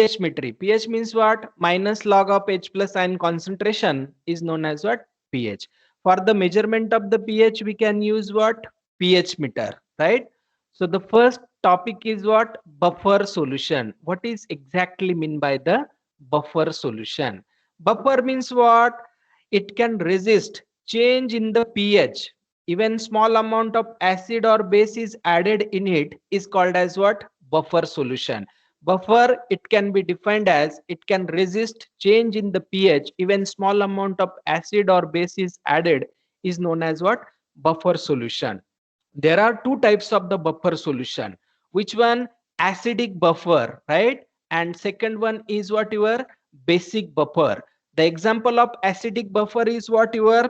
pHmetry. pH means what? Minus log of H plus ion concentration is known as what? pH. For the measurement of the pH, we can use what? pH meter, right? So the first topic is what? Buffer solution. What is exactly mean by the buffer solution? Buffer means what? It can resist change in the pH. Even small amount of acid or base is added in it is called as what? Buffer solution. Buffer, it can be defined as it can resist change in the pH. Even small amount of acid or base is added is known as what? Buffer solution. There are two types of the buffer solution. Which one? Acidic buffer, right? And second one is what? Your basic buffer. The example of acidic buffer is what? Your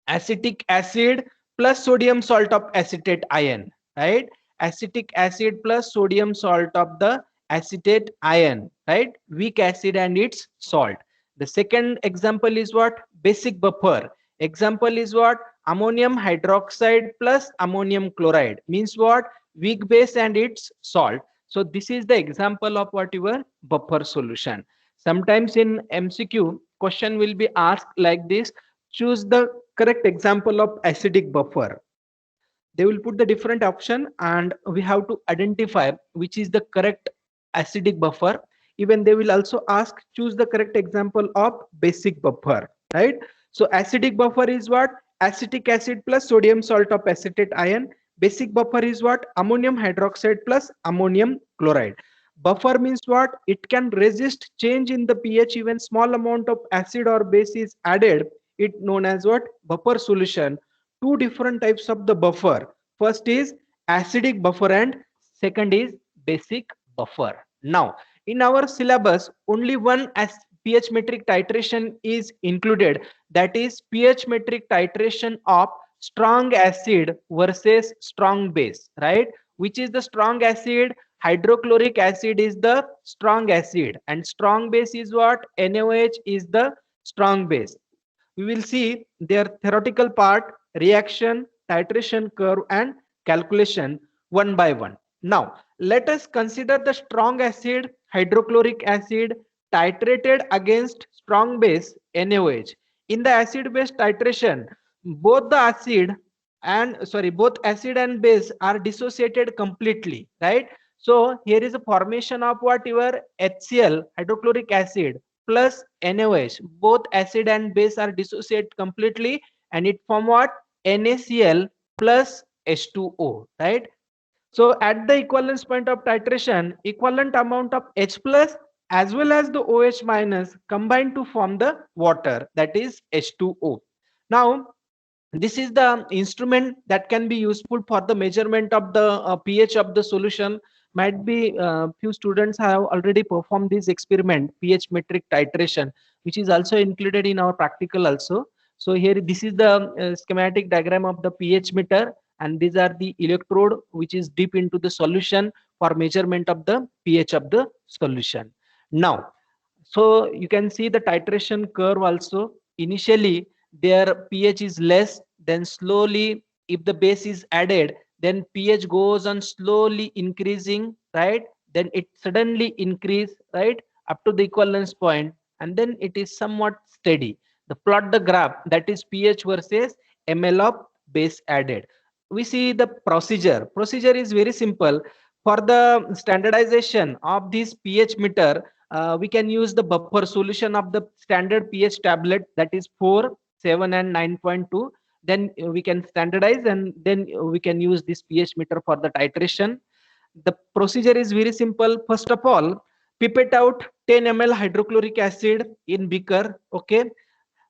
acetic acid plus sodium salt of acetate ion, right? Acetic acid plus sodium salt of the acetate ion, right? Weak acid and its salt. The second example is what? Basic buffer. Example is what? Ammonium hydroxide plus ammonium chloride. Means what? Weak base and its salt. So this is the example of what? Your buffer solution. Sometimes in MCQ question will be asked like this: choose the correct example of acidic buffer. They will put the different option and we have to identify which is the correct acidic buffer. Even they will also ask choose the correct example of basic buffer, right? So acidic buffer is what? Acetic acid plus sodium salt of acetate ion. Basic buffer is what? Ammonium hydroxide plus ammonium chloride. Buffer means what? It can resist change in the pH. Even small amount of acid or base is added, it known as what? Buffer solution. Two different types of the buffer. First is acidic buffer and second is basic buffer. Now in our syllabus only one as pH metric titration is included, that is pH metric titration of strong acid versus strong base, right? Which is the strong acid? Hydrochloric acid is the strong acid and strong base is what? NaOH is the strong base. We will see their theoretical part, reaction, titration curve and calculation one by one. Now let us consider the strong acid hydrochloric acid titrated against strong base NaOH. In the acid base titration, both the acid both acid and base are dissociated completely, right? So here is a formation of what? Your HCl hydrochloric acid plus NaOH. Both acid and base are dissociated completely and it form what? NaCl plus H2O, right? So at the equivalence point of titration, equivalent amount of H plus as well as the OH minus combine to form the water, that is H2O. Now this is the instrument that can be useful for the measurement of the pH of the solution. Might be few students have already performed this experiment, pH metric titration, which is also included in our practical also. So here this is the schematic diagram of the pH meter and these are the electrode which is deep into the solution for measurement of the pH of the solution. Now so you can see the titration curve also. Initially their pH is less, then slowly if the base is added, then pH goes on slowly increasing, right? Then it suddenly increase, right, up to the equivalence point and then it is somewhat steady. The plot the graph, that is pH versus ml of base added. We see the procedure is very simple. For the standardization of this pH meter, we can use the buffer solution of the standard pH tablet, that is 4, 7 and 9.2. Then we can standardize and then we can use this pH meter for the titration. The procedure is very simple. First of all, pipette out 10 ml hydrochloric acid in beaker. Okay,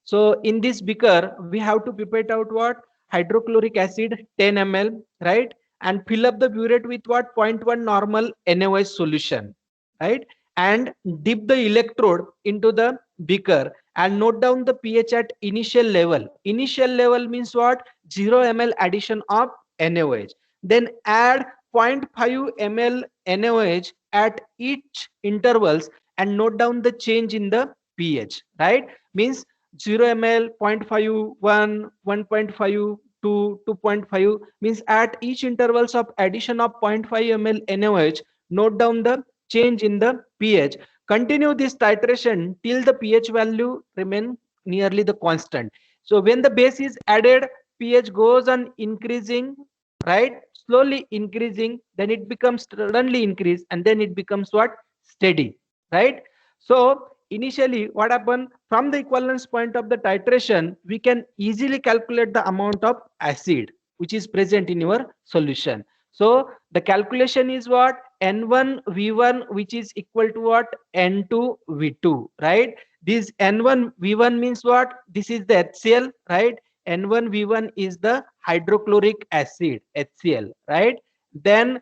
so in this beaker we have to pipette out what? Hydrochloric acid 10 ml, right? And fill up the burette with what? Zero point 0.1 normal NaOH solution, right? And dip the electrode into the beaker and note down the pH at initial level. Initial level means what? 0 ml addition of NaOH. Then add 0.5 ml NaOH at each intervals and note down the change in the pH, right? Means 0 ml, 0.5, 1, 1.5, 2, 2.5, means at each intervals of addition of 0.5 ml NaOH, note down the change in the pH. continue this titration till the pH value remain nearly the constant. So when the base is added, pH goes on increasing, right? Slowly increasing, then it becomes suddenly increase, and then it becomes what? Steady, right? So initially what happened, from the equivalence point of the titration, we can easily calculate the amount of acid which is present in your solution. So the calculation is what? N1 V1, which is equal to what? N2 V2, right? This N1 V1 means what? This is the HCl, right? N1 V1 is the hydrochloric acid, HCl, right? Then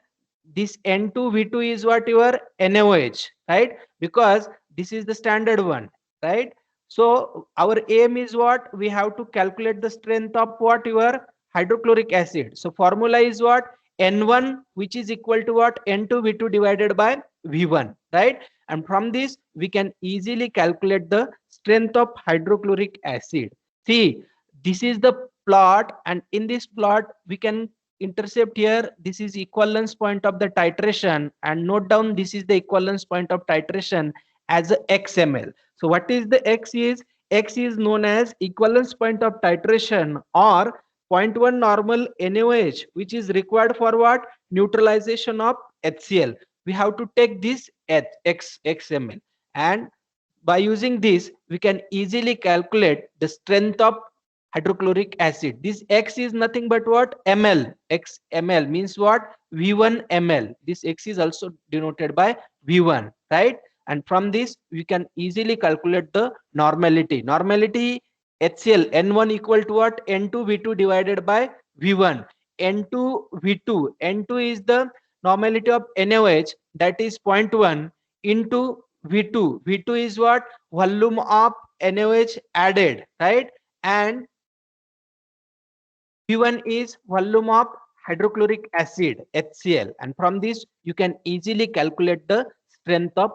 this N2 V2 is what? Your NaOH, right? Because this is the standard one, right? So our aim is what? We have to calculate the strength of what? Your hydrochloric acid. So formula is what? N1, which is equal to what? N2 V2 divided by V1, right? And from this we can easily calculate the strength of hydrochloric acid. See, this is the plot, and in this plot we can intercept here, this is equivalence point of the titration, and note down this is the equivalence point of titration as a XML. So what is the X is known as equivalence point of titration, or zero point 0.1 normal NaOH, which is required for what? Neutralization of HCl. We have to take this at XML, and by using this we can easily calculate the strength of hydrochloric acid. This X is nothing but what? Ml. X ml means what? V1 ml. This X is also denoted by V1, right? And from this we can easily calculate the normality. Normality HCl N1 equal to what? N2 V2 divided by V1. N2 V2. N2 is the normality of NaOH, that is 0.1 into V2. V2 is what? Volume of NaOH added, right? And V1 is volume of hydrochloric acid, HCl, and from this you can easily calculate the strength of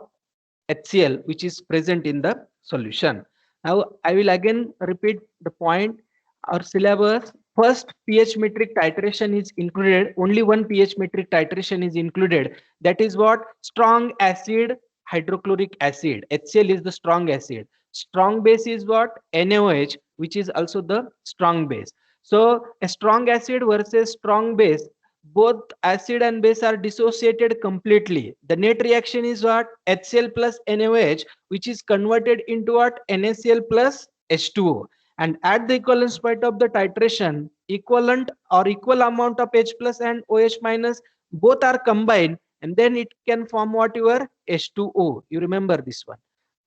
HCl which is present in the solution. Now I will again repeat the point. Our syllabus, first pH metric titration is included. Only one pH metric titration is included. That is what? Strong acid, hydrochloric acid. HCl is the strong acid. Strong base is what? NaOH, which is also the strong base. So a strong acid versus strong base, both acid and base are dissociated completely. The net reaction is what? HCl plus NaOH, which is converted into what? NaCl plus H2O. And at the equivalence point of the titration, equivalent or equal amount of H plus and OH minus both are combined, and then it can form what? Your H2O. You remember this one.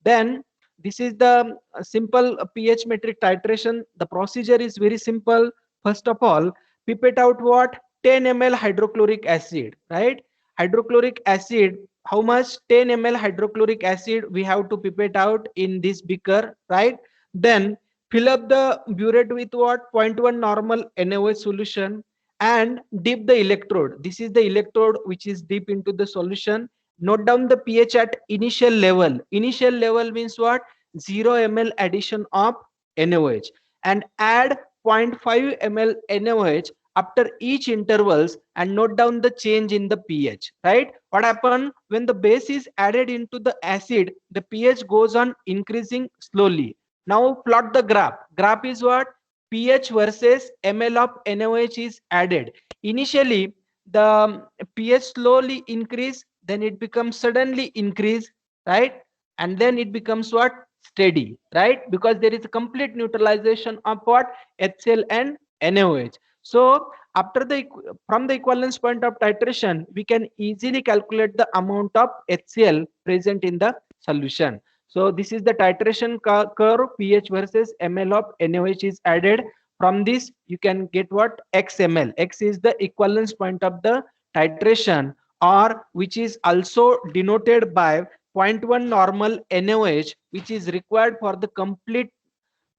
Then this is the simple pH metric titration. The procedure is very simple. First of all, pipette out what? 10 ml hydrochloric acid, right? Hydrochloric acid, how much? 10 ml hydrochloric acid we have to pipette out in this beaker, right? Then fill up the burette with what? 0.1 normal NaOH solution and dip the electrode. This is the electrode which is deep into the solution. Note down the pH at initial level. Initial level means what? 0 ml addition of NaOH, and add 0.5 ml NaOH after each intervals, and note down the change in the pH, right? What happens when the base is added into the acid? The pH goes on increasing slowly. Now plot the graph. Graph is what? pH versus ml of NaOH is added. Initially the pH slowly increase, then it becomes suddenly increase, right? And then it becomes what? Steady, right? Because there is a complete neutralization of what? HCl and NaOH. So after the from the equivalence point of titration, we can easily calculate the amount of HCl present in the solution. So this is the titration curve. pH versus ml of NaOH is added. From this you can get what? XML. X is the equivalence point of the titration, or which is also denoted by 0.1 normal NaOH, which is required for the complete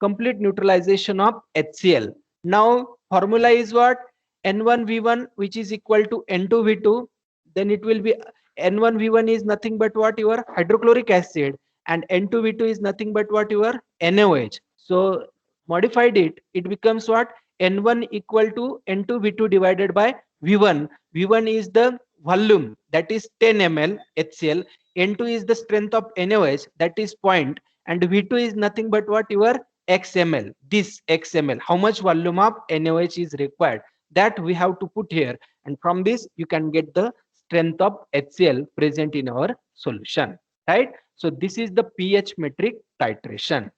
neutralization of HCl. Now formula is what? N1 V1, which is equal to N2 V2. Then it will be N1 V1 is nothing but what? Your hydrochloric acid, and N2 V2 is nothing but what? Your NaOH. So modified it becomes what? N1 equal to N2 V2 divided by V1. V1 is the volume, that is 10 ml HCl. N2 is the strength of NaOH, that is point, and V2 is nothing but what? Your XML. This XML, how much volume of NaOH is required, that we have to put here, and from this you can get the strength of HCl present in our solution, right? So this is the pH metric titration.